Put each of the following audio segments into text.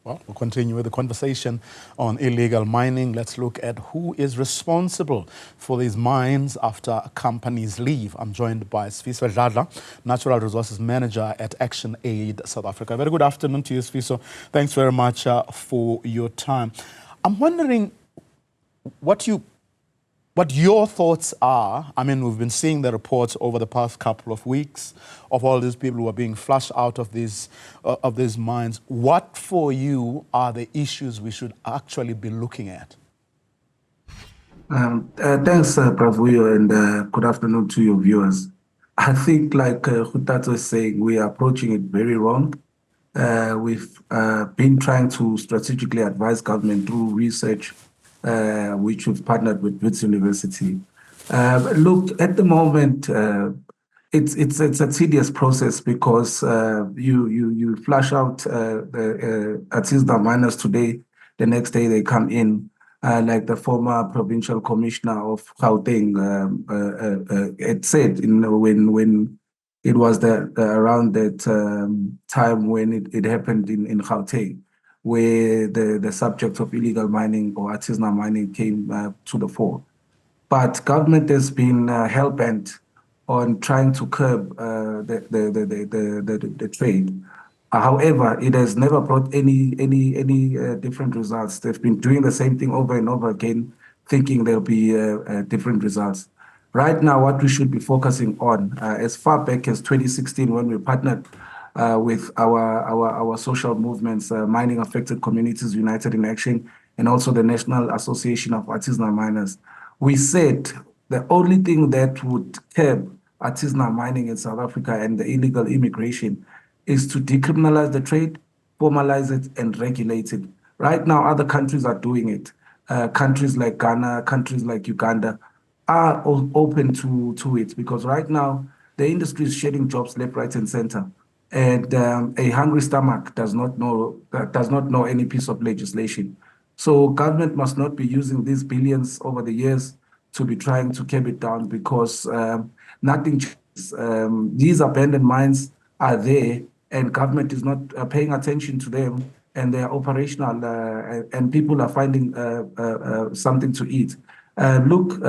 Well, we'll continue with the conversation on illegal mining. Let's look at who is responsible for these mines after companies leave. I'm joined by Sifiso Dladla, Natural Resources Manager at ActionAid SA Africa. Very good afternoon to you, Sifiso. Thanks very much for your time. I'm wondering what your thoughts are. I mean, we've been seeing the reports over the past couple of weeks of all these people who are being flushed out of these mines. What, for you, are the issues we should actually be looking at? Thanks, Pravuyo, and good afternoon to your viewers. I think, like Hutat was saying, we are approaching it very wrong. We've been trying to strategically advise government through research, which we've partnered with Wits University. Look, at the moment, it's a tedious process because you flush out the artisanal miners today, the next day they come in, like the former provincial commissioner of Gauteng had said, when it was around that time when it happened in Gauteng, where the subject of illegal mining or artisanal mining came to the fore. But government has been hell-bent on trying to curb the trade. However, it has never brought any different results. They've been doing the same thing over and over again, thinking there'll be different results. Right now, what we should be focusing on, as far back as 2016, when we partnered with our social movements, Mining Affected Communities United in Action, and also the National Association of Artisanal Miners, we said the only thing that would curb artisanal mining in South Africa and the illegal immigration is to decriminalize the trade, formalize it, and regulate it. Right now, other countries are doing it. Countries like Ghana, countries like Uganda are open to it, because right now the industry is shedding jobs left, right, and center. And a hungry stomach does not know any piece of legislation. So government must not be using these billions over the years to be trying to curb it down, because nothing changes. These abandoned mines are there, and government is not paying attention to them, and they are operational, and people are finding something to eat. Look,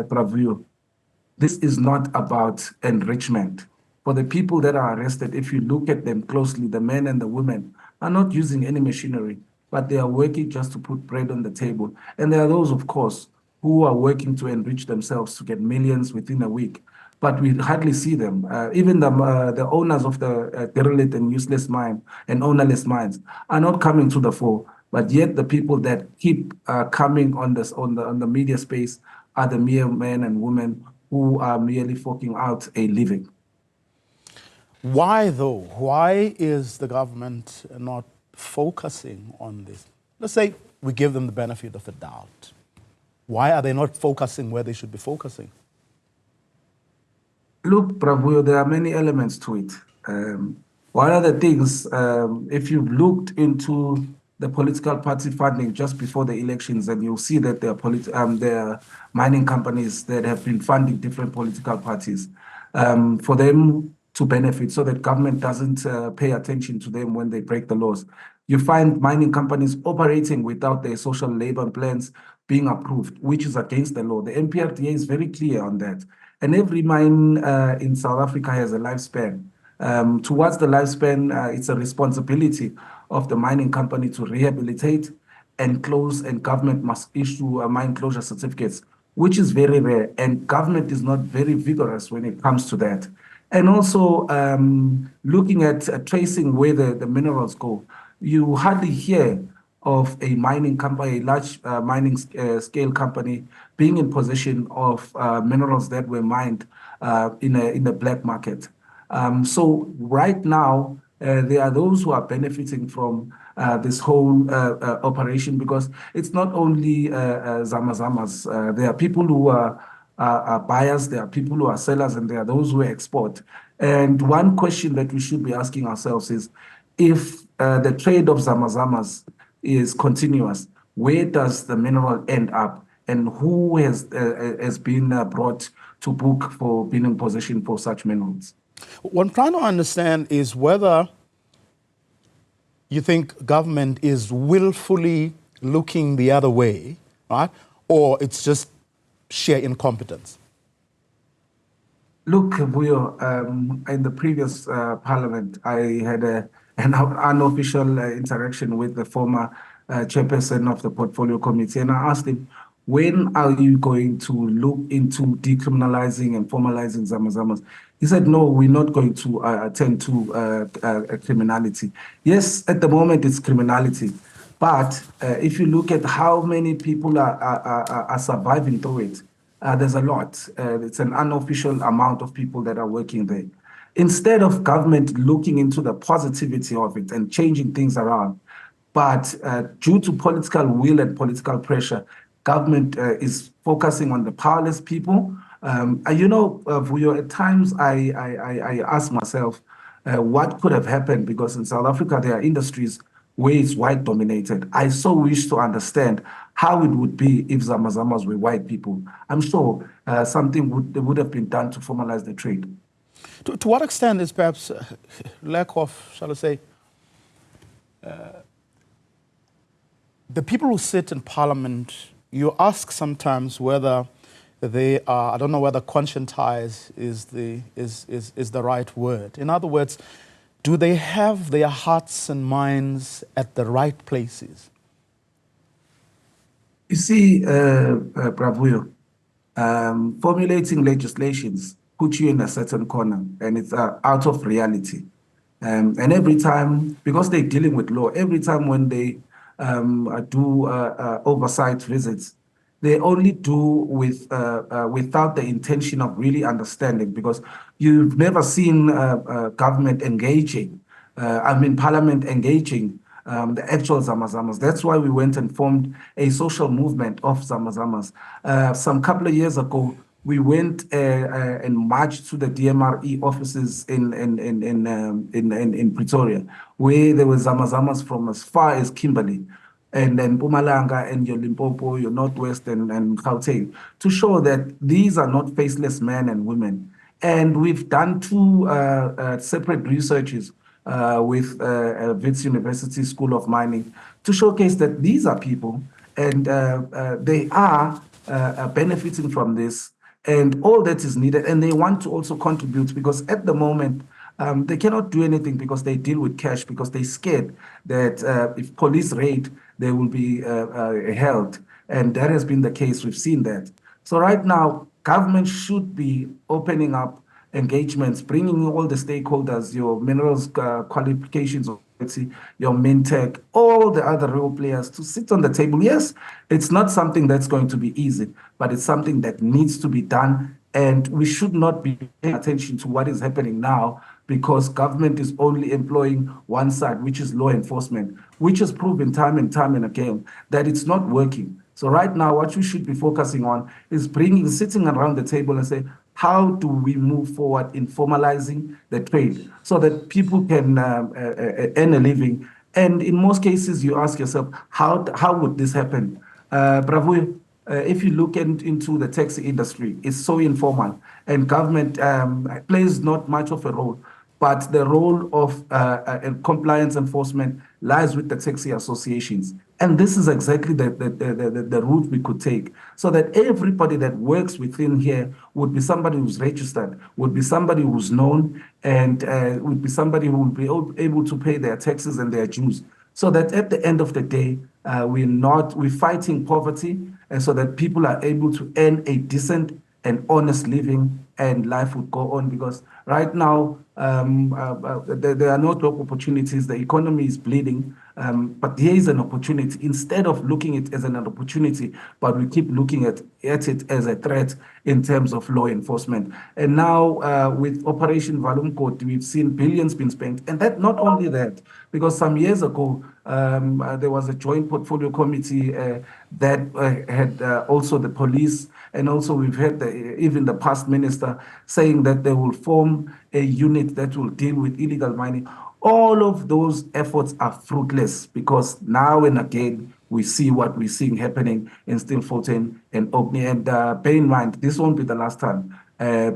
Pravuyo, this is not about enrichment. For the people that are arrested, if you look at them closely, the men and the women are not using any machinery, but they are working just to put bread on the table. And there are those, of course, who are working to enrich themselves to get millions within a week. But we hardly see them. Even the owners of the derelict and useless mine and ownerless mines are not coming to the fore. But yet the people that keep coming on the media space are the mere men and women who are merely forking out a living. Why, though? Why is the government not focusing on this? Let's say we give them the benefit of the doubt. Why are they not focusing where they should be focusing? Look, Pravuyo, there are many elements to it. One of the things, if you've looked into the political party funding just before the elections, and you'll see that there are mining companies that have been funding different political parties for them to benefit, so that government doesn't pay attention to them when they break the laws. You find mining companies operating without their social labor plans being approved, which is against the law. The MPRDA is very clear on that. And every mine in South Africa has a lifespan. Towards the lifespan, it's a responsibility of the mining company to rehabilitate and close, and government must issue mine closure certificates, which is very rare. And government is not very vigorous when it comes to that. And also looking at tracing where the minerals go, you hardly hear of a mining company, a large mining scale company, being in possession of minerals that were mined in the black market. So right now, there are those who are benefiting from this whole operation, because it's not only zamazamas. There are people who are buyers, there are people who are sellers, and there are those who export. And one question that we should be asking ourselves is, if the trade of zamazamas is continuous, where does the mineral end up, and who has been brought to book for being in possession for such minerals? What I'm trying to understand is whether you think government is willfully looking the other way, right? Or it's just sheer incompetence? Look, Vuyo, in the previous parliament, I had an unofficial interaction with the former chairperson of the portfolio committee, and I asked him, when are you going to look into decriminalizing and formalizing zamazamas? He said, no, we're not going to attend to criminality. Yes, at the moment it's criminality, but if you look at how many people are surviving through it, there's a lot. It's an unofficial amount of people that are working there. Instead of government looking into the positivity of it and changing things around, but due to political will and political pressure, government is focusing on the powerless people. Vuyo, at times I ask myself, what could have happened? Because in South Africa, there are industries where it's white dominated. I so wish to understand how it would be if Zamazamas were white people. I'm sure something would have been done to formalize the trade. To what extent is perhaps lack of, shall I say, the people who sit in parliament, you ask sometimes whether they are, I don't know whether conscientized is the right word. In other words, do they have their hearts and minds at the right places? You see, Bravuyo, formulating legislations put you in a certain corner, and it's out of reality. And every time, because they're dealing with law, every time when they do oversight visits, they only do without the intention of really understanding, because you've never seen government engaging, parliament engaging the actual Zamazamas. That's why we went and formed a social movement of Zamazamas. Some couple of years ago, we went and marched to the DMRE offices in Pretoria, where there were Zamazamas from as far as Kimberley, and then Mpumalanga and your Limpopo, your Northwest and Gauteng, to show that these are not faceless men and women. And we've done two separate researches with Wits University School of Mining to showcase that these are people and they are benefiting from this, and all that is needed, and they want to also contribute, because at the moment they cannot do anything because they deal with cash, because they're scared that if police raid, they will be held. And that has been the case. We've seen that. So right now, government should be opening up engagements, bringing all the stakeholders, your minerals qualifications, your Mintech, all the other real players to sit on the table. Yes, it's not something that's going to be easy, but it's something that needs to be done. And we should not be paying attention to what is happening now, because government is only employing one side, which is law enforcement, which has proven time and time and again that it's not working. So right now, what we should be focusing on is sitting around the table and say, how do we move forward in formalizing the trade so that people can earn a living? And in most cases, you ask yourself, how would this happen? Bravo. If you look into the taxi industry, it's so informal, and government plays not much of a role. But the role of compliance enforcement lies with the taxi associations. And this is exactly the route we could take, so that everybody that works within here would be somebody who's registered, would be somebody who's known, and would be somebody who would be able to pay their taxes and their dues. So that at the end of the day, we're fighting poverty, and so that people are able to earn a decent and honest living, and life would go on. Because right now, there are no job opportunities. The economy is bleeding, but there is an opportunity. Instead of looking at it as an opportunity, but we keep looking at it as a threat in terms of law enforcement. And now with Operation Valumkot, we've seen billions being spent. And that not only that, because some years ago, there was a joint portfolio committee that had also the police, and also we've heard even the past minister saying that they will form a unit that will deal with illegal mining. All of those efforts are fruitless, because now and again we see what we're seeing happening in Stilfontein and Orkney. And bear in mind, this won't be the last time.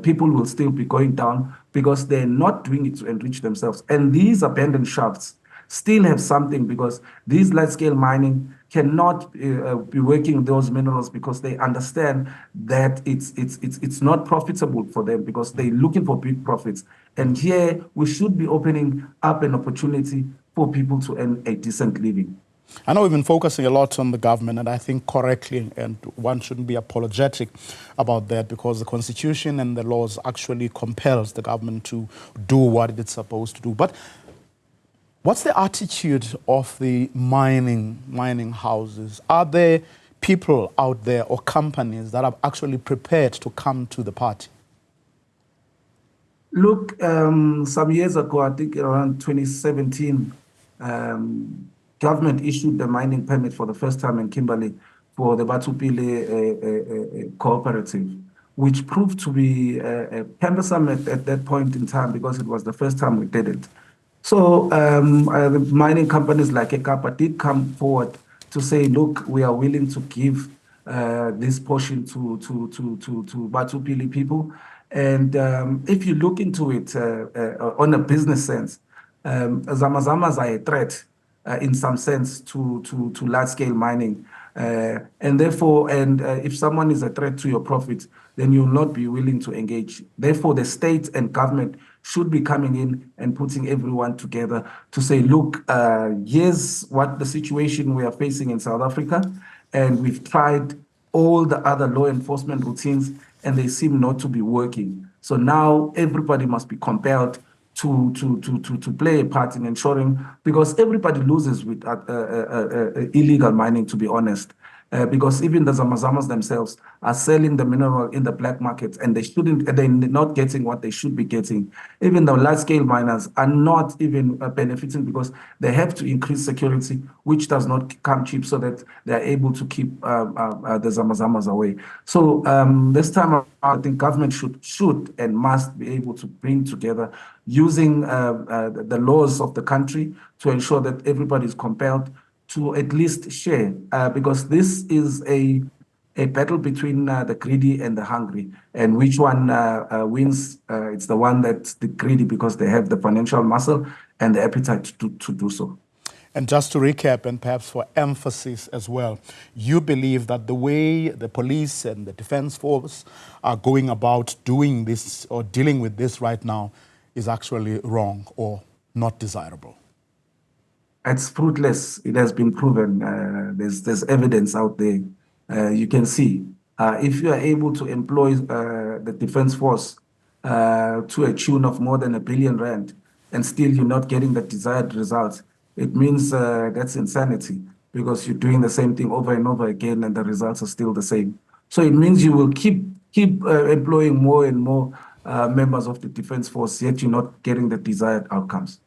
People will still be going down because they're not doing it to enrich themselves. And these abandoned shafts, still have something, because these large-scale mining cannot be working those minerals because they understand that it's not profitable for them, because they're looking for big profits. And here we should be opening up an opportunity for people to earn a decent living. I know we've been focusing a lot on the government, and I think correctly, and one shouldn't be apologetic about that, because the Constitution and the laws actually compels the government to do what it's supposed to do. But what's the attitude of the mining houses? Are there people out there or companies that are actually prepared to come to the party? Look, some years ago, I think around 2017, government issued the mining permit for the first time in Kimberley for the Batupile cooperative, which proved to be cumbersome at that point in time, because it was the first time we did it. So the mining companies like Ekapa did come forward to say, look, we are willing to give this portion to Batupili people. And if you look into it on a business sense, Zamazamas are a threat in some sense to large-scale mining. And therefore, if someone is a threat to your profit, then you'll not be willing to engage. Therefore, the state and government should be coming in and putting everyone together to say, look, here's what the situation we are facing in South Africa, and we've tried all the other law enforcement routines, and they seem not to be working. So now everybody must be compelled to play a part in ensuring, because everybody loses with illegal mining, to be honest. Because even the Zamazamas themselves are selling the mineral in the black market, and they're not getting what they should be getting. Even the large-scale miners are not even benefiting, because they have to increase security, which does not come cheap, so that they're able to keep the Zamazamas away. So this time around, I think government should and must be able to bring together, using the laws of the country, to ensure that everybody is compelled to at least share, because this is a battle between the greedy and the hungry. And which one wins? It's the one that's the greedy, because they have the financial muscle and the appetite to do so. And just to recap, and perhaps for emphasis as well, you believe that the way the police and the defense force are going about doing this or dealing with this right now is actually wrong or not desirable? It's fruitless. It has been proven. There's evidence out there. You can see if you are able to employ the defense force to a tune of more than R1 billion, and still you're not getting the desired results, it means that's insanity, because you're doing the same thing over and over again, and the results are still the same. So it means you will keep employing more and more members of the defense force, yet you're not getting the desired outcomes.